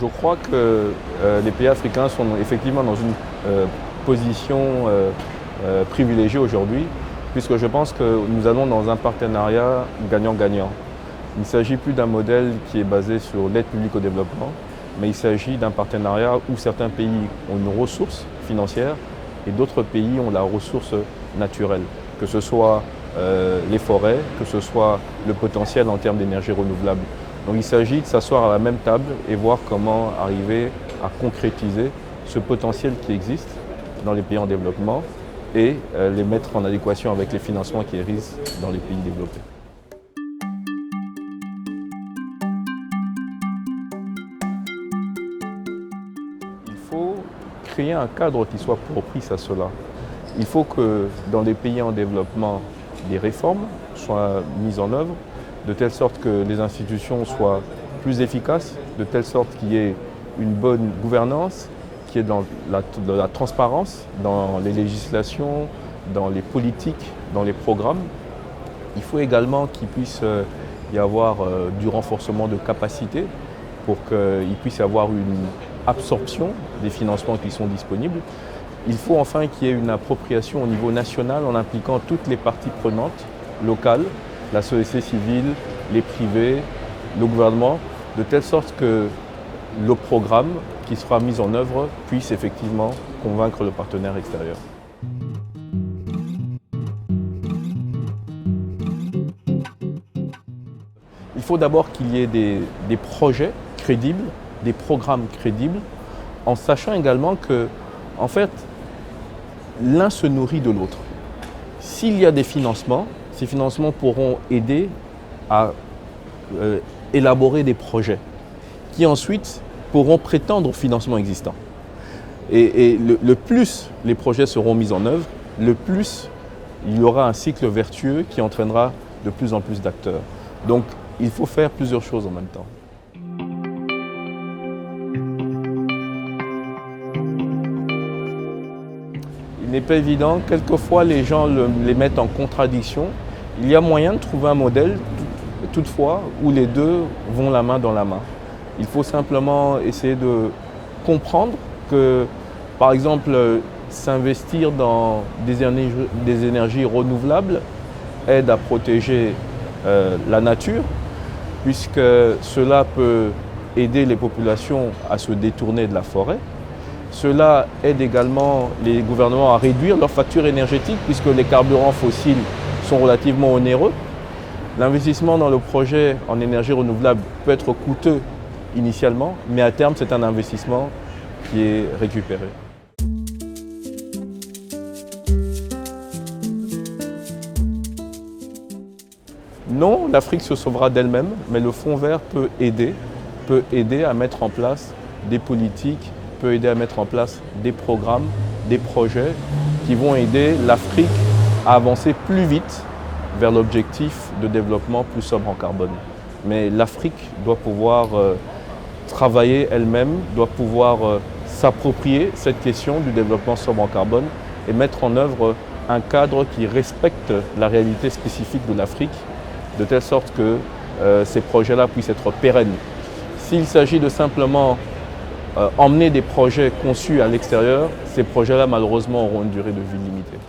Je crois que les pays africains sont effectivement dans une position privilégiée aujourd'hui, puisque je pense que nous allons dans un partenariat gagnant-gagnant. Il ne s'agit plus d'un modèle qui est basé sur l'aide publique au développement, mais il s'agit d'un partenariat où certains pays ont une ressource financière et d'autres pays ont la ressource naturelle, que ce soit les forêts, que ce soit le potentiel en termes d'énergie renouvelable. Donc il s'agit de s'asseoir à la même table et voir comment arriver à concrétiser ce potentiel qui existe dans les pays en développement et les mettre en adéquation avec les financements qui existent dans les pays développés. Il faut créer un cadre qui soit propice à cela. Il faut que dans les pays en développement, des réformes soient mises en œuvre de telle sorte que les institutions soient plus efficaces, de telle sorte qu'il y ait une bonne gouvernance, qu'il y ait de la transparence dans les législations, dans les politiques, dans les programmes. Il faut également qu'il puisse y avoir du renforcement de capacité pour qu'il puisse y avoir une absorption des financements qui sont disponibles. Il faut enfin qu'il y ait une appropriation au niveau national en impliquant toutes les parties prenantes locales, la société civile, les privés, le gouvernement, de telle sorte que le programme qui sera mis en œuvre puisse effectivement convaincre le partenaire extérieur. Il faut d'abord qu'il y ait des projets crédibles, des programmes crédibles, en sachant également que, en fait, l'un se nourrit de l'autre. S'il y a des financements, ces financements pourront aider à élaborer des projets qui ensuite pourront prétendre au financement existant. Et le plus les projets seront mis en œuvre, le plus il y aura un cycle vertueux qui entraînera de plus en plus d'acteurs. Donc il faut faire plusieurs choses en même temps. Il n'est pas évident, quelquefois les gens les mettent en contradiction. Il y a moyen de trouver un modèle, toutefois, où les deux vont la main dans la main. Il faut simplement essayer de comprendre que, par exemple, s'investir dans des énergies renouvelables aide à protéger la nature, puisque cela peut aider les populations à se détourner de la forêt. Cela aide également les gouvernements à réduire leur facture énergétique, puisque les carburants fossiles sont relativement onéreux. L'investissement dans le projet en énergie renouvelable peut être coûteux initialement, mais à terme, c'est un investissement qui est récupéré. Non, l'Afrique se sauvera d'elle-même, mais le Fonds vert peut aider à mettre en place des politiques, peut aider à mettre en place des programmes, des projets qui vont aider l'Afrique à avancer plus vite vers l'objectif de développement plus sobre en carbone. Mais l'Afrique doit pouvoir travailler elle-même, doit pouvoir s'approprier cette question du développement sobre en carbone et mettre en œuvre un cadre qui respecte la réalité spécifique de l'Afrique, de telle sorte que ces projets-là puissent être pérennes. S'il s'agit de simplement emmener des projets conçus à l'extérieur, ces projets-là malheureusement auront une durée de vie limitée.